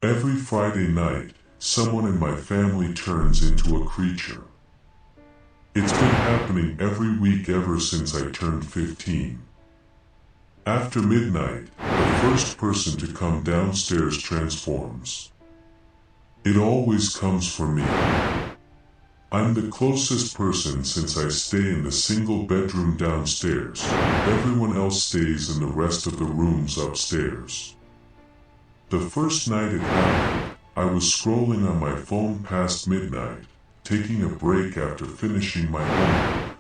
Every Friday night, someone in my family turns into a creature. It's been happening every week ever since I turned 15. After midnight, the first person to come downstairs transforms. It always comes for me. I'm the closest person since I stay in the single bedroom downstairs. Everyone else stays in the rest of the rooms upstairs. The first night it happened, I was scrolling on my phone past midnight, taking a break after finishing my homework.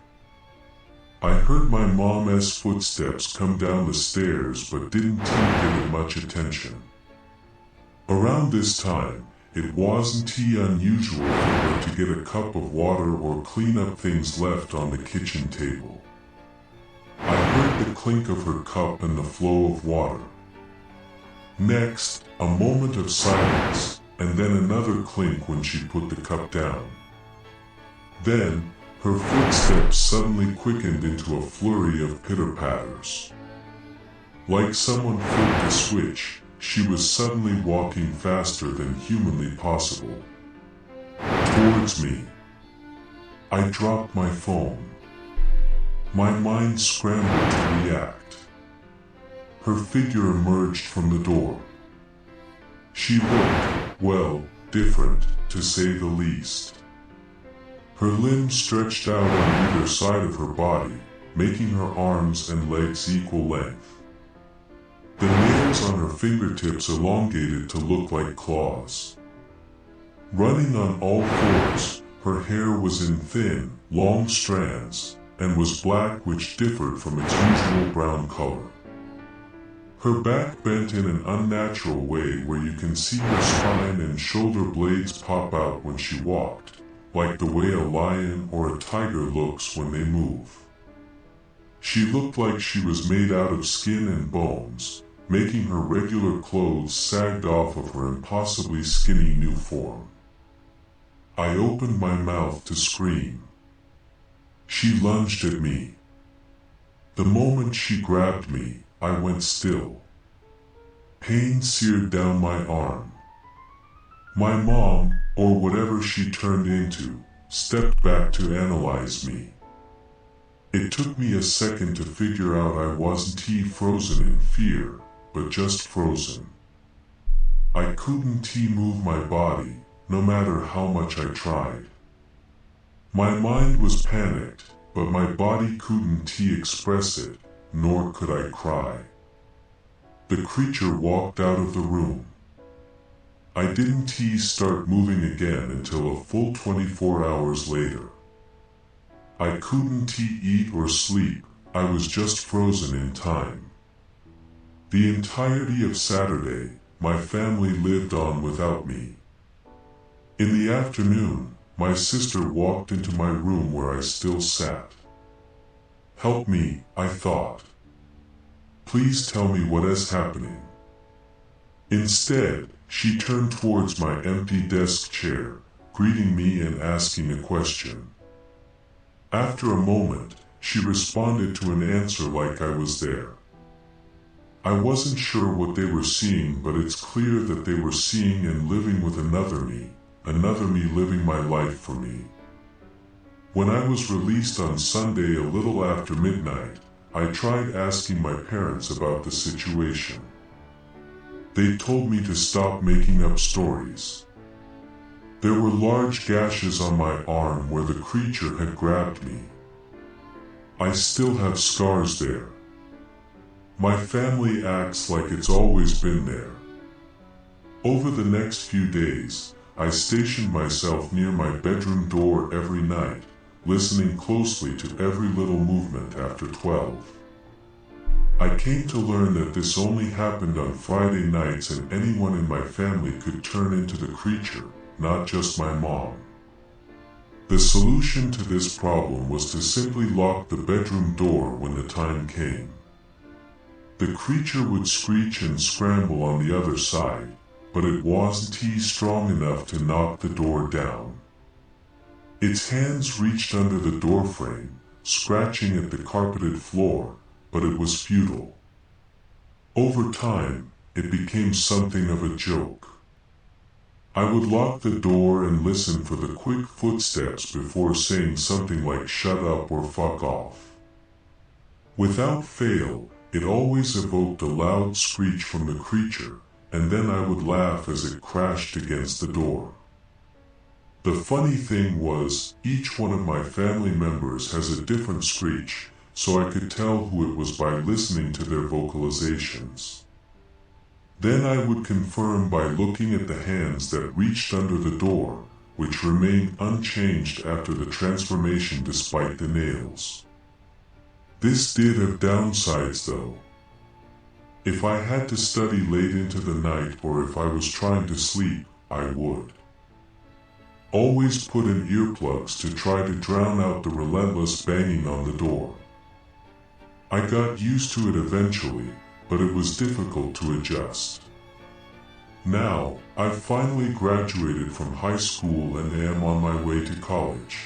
I heard my mom's footsteps come down the stairs but didn't give it much attention. Around this time, it wasn't unusual for her to get a cup of water or clean up things left on the kitchen table. I heard the clink of her cup and the flow of water. Next, a moment of silence, and then another clink when she put the cup down. Then, her footsteps suddenly quickened into a flurry of pitter-patters. Like someone flipped a switch, she was suddenly walking faster than humanly possible. Towards me. I dropped my phone. My mind scrambled to react. Her figure emerged from the door. She looked, well, different, to say the least. Her limbs stretched out on either side of her body, making her arms and legs equal length. The nails on her fingertips elongated to look like claws. Running on all fours, her hair was in thin, long strands, and was black, which differed from its usual brown color. Her back bent in an unnatural way where you can see her spine and shoulder blades pop out when she walked, like the way a lion or a tiger looks when they move. She looked like she was made out of skin and bones, making her regular clothes sagged off of her impossibly skinny new form. I opened my mouth to scream. She lunged at me. The moment she grabbed me, I went still. Pain seared down my arm. My mom, or whatever she turned into, stepped back to analyze me. It took me a second to figure out I wasn't frozen in fear, but just frozen. I couldn't move my body, no matter how much I tried. My mind was panicked, but my body couldn't express it, nor could I cry. The creature walked out of the room. I didn't start moving again until a full 24 hours later. I couldn't eat or sleep, I was just frozen in time. The entirety of Saturday, my family lived on without me. In the afternoon, my sister walked into my room where I still sat. Help me, I thought. Please tell me what is happening. Instead, she turned towards my empty desk chair, greeting me and asking a question. After a moment, she responded to an answer like I was there. I wasn't sure what they were seeing, but it's clear that they were seeing and living with another me living my life for me. When I was released on Sunday a little after midnight, I tried asking my parents about the situation. They told me to stop making up stories. There were large gashes on my arm where the creature had grabbed me. I still have scars there. My family acts like it's always been there. Over the next few days, I stationed myself near my bedroom door every night, listening closely to every little movement after 12. I came to learn that this only happened on Friday nights and anyone in my family could turn into the creature, not just my mom. The solution to this problem was to simply lock the bedroom door when the time came. The creature would screech and scramble on the other side, but it wasn't strong enough to knock the door down. Its hands reached under the doorframe, scratching at the carpeted floor, but it was futile. Over time, it became something of a joke. I would lock the door and listen for the quick footsteps before saying something like "shut up" or "fuck off." Without fail, it always evoked a loud screech from the creature, and then I would laugh as it crashed against the door. The funny thing was, each one of my family members has a different screech, so I could tell who it was by listening to their vocalizations. Then I would confirm by looking at the hands that reached under the door, which remained unchanged after the transformation despite the nails. This did have downsides though. If I had to study late into the night or if I was trying to sleep, I would always put in earplugs to try to drown out the relentless banging on the door. I got used to it eventually, but it was difficult to adjust. Now, I've finally graduated from high school and am on my way to college.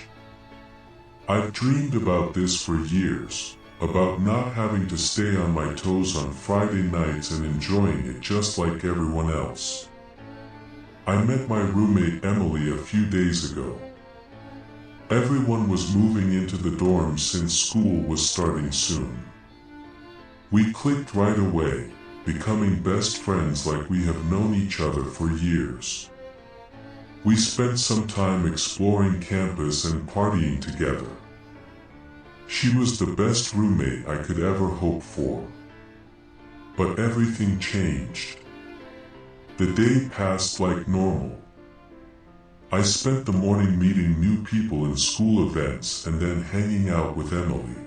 I've dreamed about this for years, about not having to stay on my toes on Friday nights and enjoying it just like everyone else. I met my roommate Emily a few days ago. Everyone was moving into the dorms since school was starting soon. We clicked right away, becoming best friends like we have known each other for years. We spent some time exploring campus and partying together. She was the best roommate I could ever hope for. But everything changed. The day passed like normal. I spent the morning meeting new people in school events and then hanging out with Emily.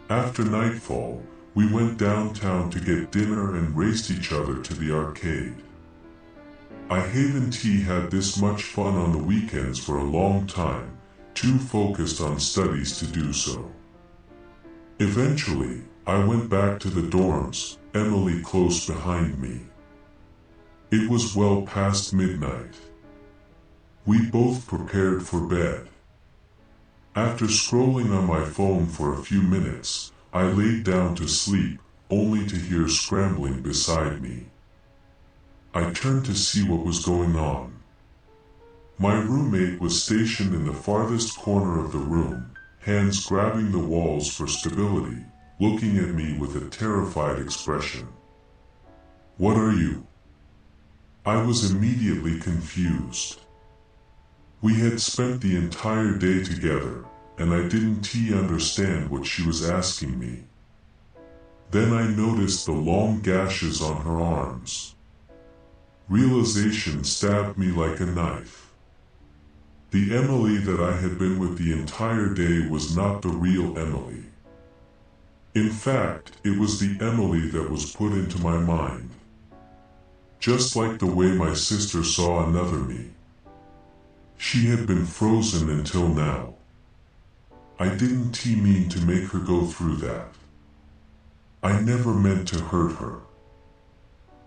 After nightfall, we went downtown to get dinner and raced each other to the arcade. I haven't had this much fun on the weekends for a long time, too focused on studies to do so. Eventually, I went back to the dorms, Emily close behind me. It was well past midnight. We both prepared for bed. After scrolling on my phone for a few minutes, I laid down to sleep, only to hear scrambling beside me. I turned to see what was going on. My roommate was stationed in the farthest corner of the room, hands grabbing the walls for stability, looking at me with a terrified expression. "What are you?" I was immediately confused. We had spent the entire day together, and I didn't understand what she was asking me. Then I noticed the long gashes on her arms. Realization stabbed me like a knife. The Emily that I had been with the entire day was not the real Emily. In fact, it was the Emily that was put into my mind. Just like the way my sister saw another me. She had been frozen until now. I didn't mean to make her go through that. I never meant to hurt her.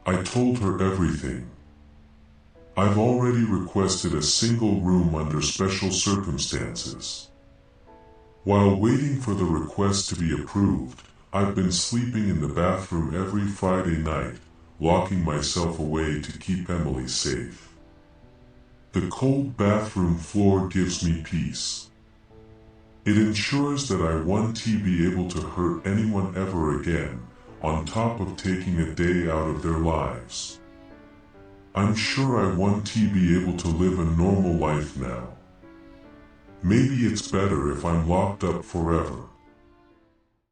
I told her everything. I've already requested a single room under special circumstances. While waiting for the request to be approved, I've been sleeping in the bathroom every Friday night, locking myself away to keep Emily safe. The cold bathroom floor gives me peace. It ensures that I won't be able to hurt anyone ever again, on top of taking a day out of their lives. I'm sure I won't be able to live a normal life now. Maybe it's better if I'm locked up forever.